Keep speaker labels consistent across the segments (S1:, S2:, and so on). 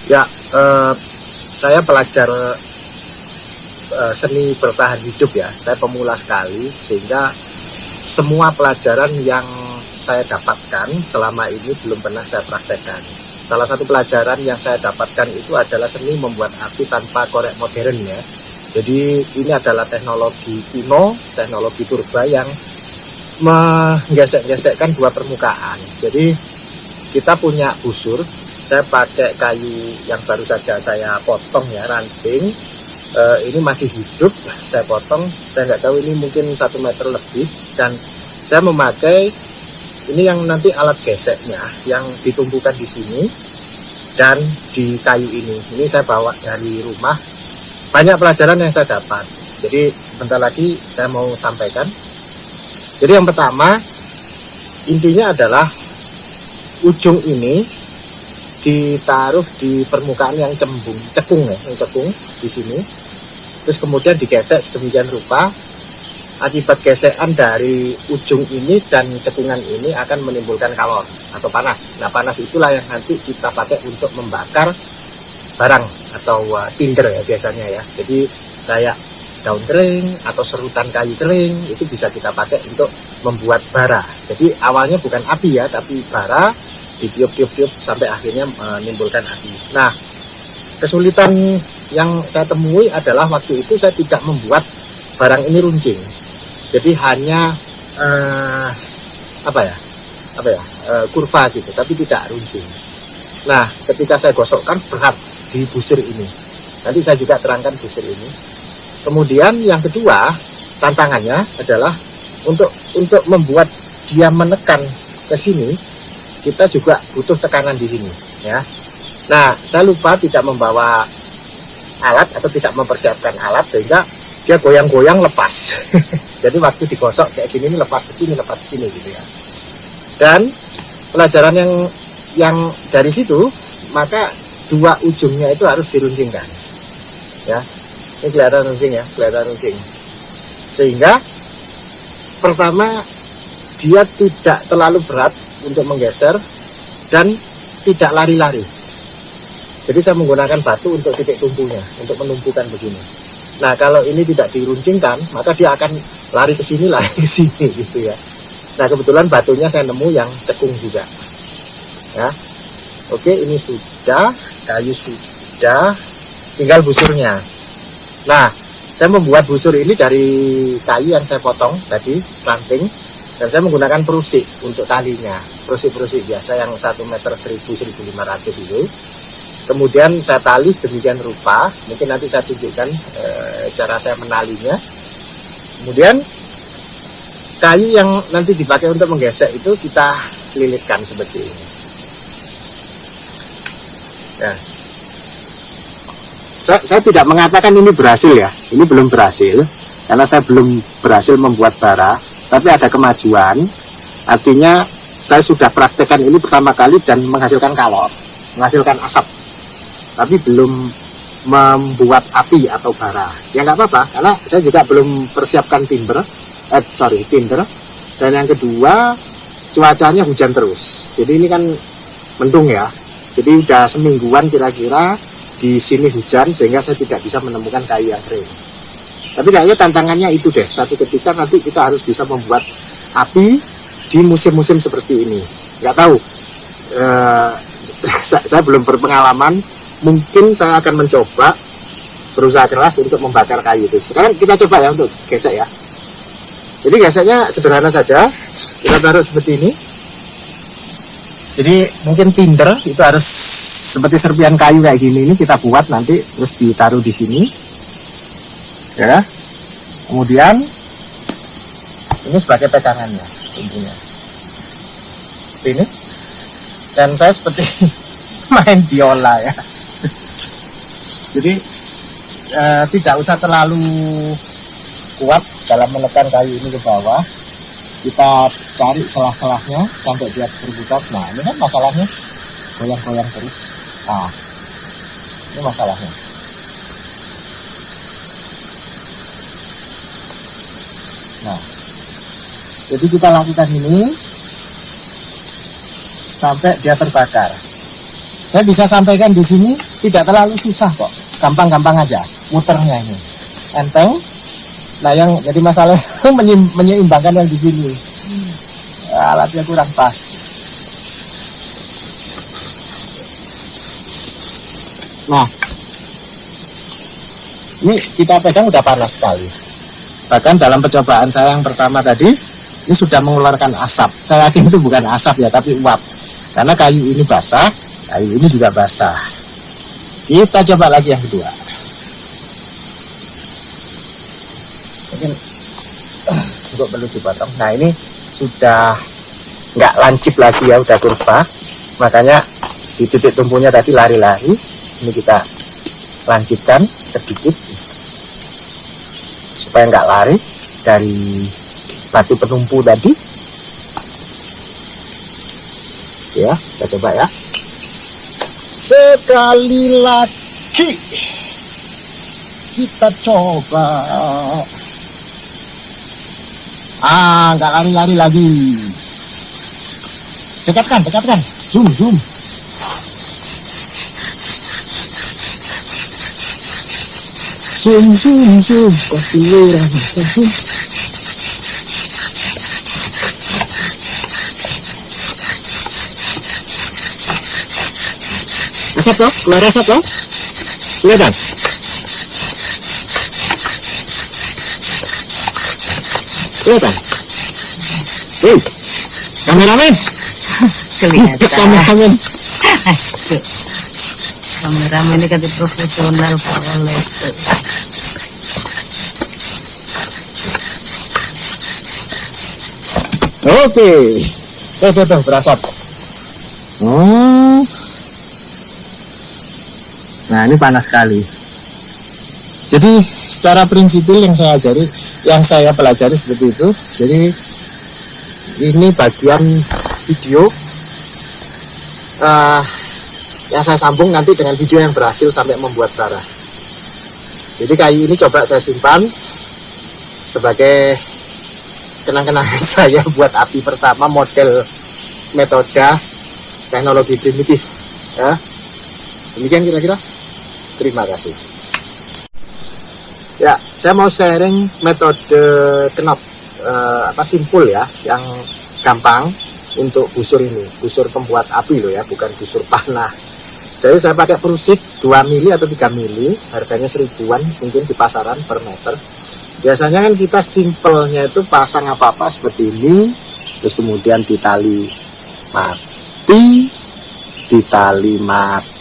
S1: Ya, saya pelajar seni bertahan hidup ya. Saya pemula sekali, sehingga semua pelajaran yang saya dapatkan selama ini belum pernah saya praktekkan. Salah satu pelajaran yang saya dapatkan itu adalah seni membuat api tanpa korek modern ya. Jadi ini adalah teknologi kuno, teknologi purba yang menggesek-gesekkan dua permukaan. Jadi kita punya busur. Saya pakai kayu yang baru saja saya potong ya, ranting. Ini masih hidup, saya potong. Saya nggak tahu, ini mungkin 1 meter lebih. Dan saya memakai ini yang nanti alat geseknya, yang ditumpukan di sini dan di kayu ini. Ini saya bawa dari rumah. Banyak pelajaran yang saya dapat. Jadi sebentar lagi saya mau sampaikan. Jadi yang pertama, intinya adalah ujung ini ditaruh di permukaan yang cekung ya, yang cekung di sini. Terus kemudian digesek sedemikian rupa. Akibat gesekan dari ujung ini dan cekungan ini akan menimbulkan kalor atau panas. Nah, panas itulah yang nanti kita pakai untuk membakar barang atau tinder ya biasanya ya. Jadi kayak daun kering atau serutan kayu kering itu bisa kita pakai untuk membuat bara. Jadi awalnya bukan api ya, tapi bara ditiup-tiup sampai akhirnya menimbulkan api. Nah, kesulitan yang saya temui adalah waktu itu saya tidak membuat barang ini runcing. Jadi hanya kurva gitu, tapi tidak runcing. Nah, ketika saya gosokkan berat di busur ini. Nanti saya juga terangkan busur ini. Kemudian yang kedua, tantangannya adalah untuk membuat dia menekan ke sini, kita juga butuh tekanan di sini ya. Nah, saya lupa tidak membawa alat atau tidak mempersiapkan alat sehingga dia goyang-goyang lepas. Jadi waktu digosok kayak gini ini lepas ke sini gitu ya. Dan pelajaran yang dari situ, maka dua ujungnya itu harus diruncingkan. Ya. Ini kelihatan runcing ya, kelihatan runcing. Sehingga pertama dia tidak terlalu berat untuk menggeser dan tidak lari-lari. Jadi saya menggunakan batu untuk titik tumpunya, untuk menumpukan begini. Nah, kalau ini tidak diruncingkan, maka dia akan lari ke sini, lari ke sini gitu ya. Nah, kebetulan batunya saya nemu yang cekung juga. Ya. Oke, ini sudah, kayu sudah, tinggal busurnya. Nah, saya membuat busur ini dari kayu yang saya potong tadi, ranting, dan saya menggunakan perusik untuk talinya. Perusik-perusik biasa yang 1 meter 1.000-1.500 itu. Kemudian saya tali sedemikian rupa, mungkin nanti saya tunjukkan cara saya menalinya. Kemudian kayu yang nanti dipakai untuk menggesek itu kita lilitkan seperti ini. Ya. Saya tidak mengatakan ini berhasil ya, ini belum berhasil, karena saya belum berhasil membuat bara, tapi ada kemajuan. Artinya saya sudah praktekkan ini pertama kali dan menghasilkan kalor, menghasilkan asap, tapi belum membuat api atau bara. Ya nggak apa-apa, karena saya juga belum persiapkan tinder. Dan yang kedua, cuacanya hujan terus. Jadi ini kan mendung ya. Jadi udah semingguan kira-kira di sini hujan, sehingga saya tidak bisa menemukan kayu yang kering. Tapi kayaknya tantangannya itu deh. Satu ketika nanti kita harus bisa membuat api di musim-musim seperti ini. Nggak tahu. Saya belum berpengalaman. Mungkin saya akan mencoba berusaha keras untuk membakar kayu itu. Sekarang kita coba ya untuk gesek ya. Jadi geseknya sederhana saja. Kita taruh seperti ini. Jadi mungkin tinder itu harus seperti serpian kayu kayak gini, ini kita buat nanti terus ditaruh di sini. Ya. Kemudian ini sebagai pegangannya tentunya. Seperti ini. Dan saya seperti main biola ya. Jadi tidak usah terlalu kuat dalam menekan kayu ini ke bawah. Kita cari selah-selahnya sampai dia terbuka. Nah, ini kan masalahnya goyang-goyang terus. Nah, ini masalahnya. Nah, jadi kita lakukan ini sampai dia terbakar. saya bisa sampaikan di sini tidak terlalu susah kok, gampang-gampang aja muternya ini, enteng. Nah yang jadi masalah menyeimbangkan yang di sini, alatnya kurang pas. Nah ini kita pegang udah panas sekali. Bahkan dalam percobaan saya yang pertama tadi, ini sudah mengeluarkan asap. Saya yakin itu bukan asap ya, tapi uap. Karena kayu ini basah, kayu ini juga basah. Kita coba lagi yang kedua. Mungkin juga perlu dipotong. Nah ini sudah nggak lancip lagi ya, udah kurva. Makanya di titik tumpunya tadi lari-lari. Ini kita lancipkan sedikit supaya nggak lari dari batu penumpu tadi. Ya, kita coba ya. Sekali lagi kita coba. Nggak lari-lari lagi. Dekatkan, zoom. Zoom, kasih merah, zoom. Asap loh, keluar asap loh. Kelihatan? Kelihatan? Kameramen.
S2: Kelihatan.
S1: Kameramen.
S2: Kameramen ini kan profesional Pak Oleh.
S1: Oke. Tuh, berasap. Nah, ini panas sekali. Jadi, secara prinsipil yang saya pelajari seperti itu. Jadi, ini bagian video yang saya sambung nanti dengan video yang berhasil sampai membuat bara. Jadi kayu ini coba saya simpan sebagai kenang-kenangan saya buat api pertama model metode teknologi primitif ya. Demikian kira-kira. Terima kasih ya. Saya mau sharing metode kenop simpul ya, yang gampang untuk busur ini, busur pembuat api loh ya, bukan busur panah. Jadi saya pakai perusik 2 mili atau 3 mili, harganya 1000-an mungkin di pasaran per meter. Biasanya kan kita simpelnya itu pasang apa-apa seperti ini, terus kemudian ditali mati, ditali mati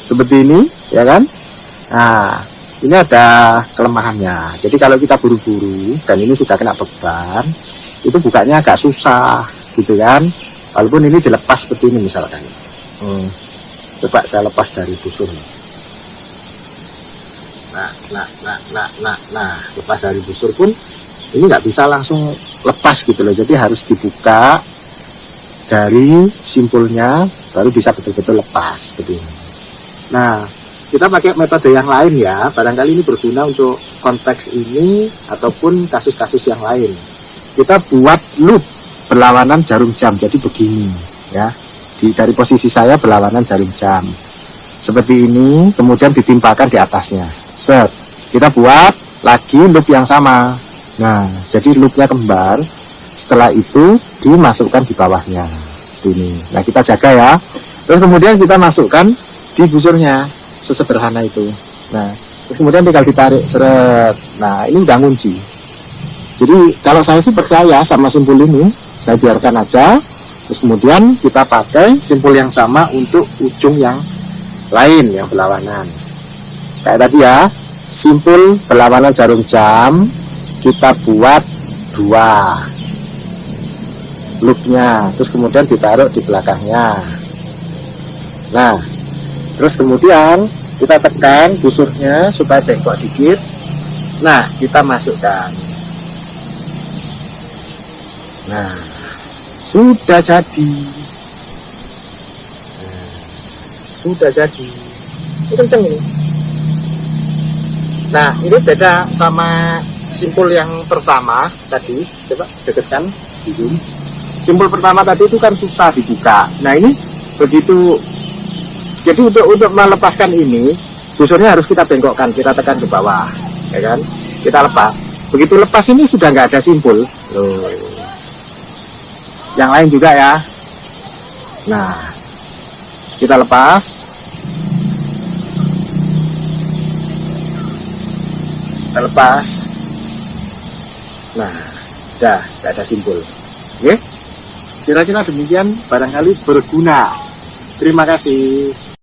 S1: seperti ini ya kan. Nah ini ada kelemahannya. Jadi kalau kita buru-buru dan ini sudah kena beban, itu bukanya agak susah gitu kan. Walaupun ini dilepas seperti ini misalkan. Coba saya lepas dari busur. Nah, lepas dari busur pun ini nggak bisa langsung lepas gitu loh. Jadi harus dibuka dari simpulnya, baru bisa betul-betul lepas seperti ini. Nah, kita pakai metode yang lain ya. Barangkali ini berguna untuk konteks ini ataupun kasus-kasus yang lain. Kita buat loop berlawanan jarum jam. Jadi begini ya. Dari posisi saya berlawanan jarum jam seperti ini, kemudian ditimpakan di atasnya. Set, kita buat lagi loop yang sama. Nah, jadi loopnya kembar. Setelah itu dimasukkan di bawahnya seperti ini. Nah, kita jaga ya. Terus kemudian kita masukkan di busurnya, sesederhana itu. Nah, terus kemudian tinggal ditarik, seret. Nah, ini udah ngunci. Jadi kalau saya sih percaya sama simpul ini, saya biarkan aja. Terus kemudian kita pakai simpul yang sama untuk ujung yang lain yang berlawanan. Kayak tadi ya, simpul berlawanan jarum jam kita buat 2 loopnya, terus kemudian ditaruh di belakangnya. Nah, terus kemudian kita tekan busurnya supaya bengkok dikit. Nah, kita masukkan. Nah, sudah jadi. Sudah jadi. Ini kenceng ini. Nah, ini beda sama simpul yang pertama tadi. Coba dekatkan di zoom. Simpul pertama tadi itu kan susah dibuka. Nah ini begitu. Jadi untuk melepaskan ini, busurnya harus kita bengkokkan, kita tekan ke bawah, ya kan? Kita lepas. Begitu lepas ini sudah nggak ada simpul. Loh. Yang lain juga ya. Nah, kita lepas. Kita lepas. Nah, udah nggak ada simpul. Oke? Kira-kira demikian, barangkali berguna. Terima kasih.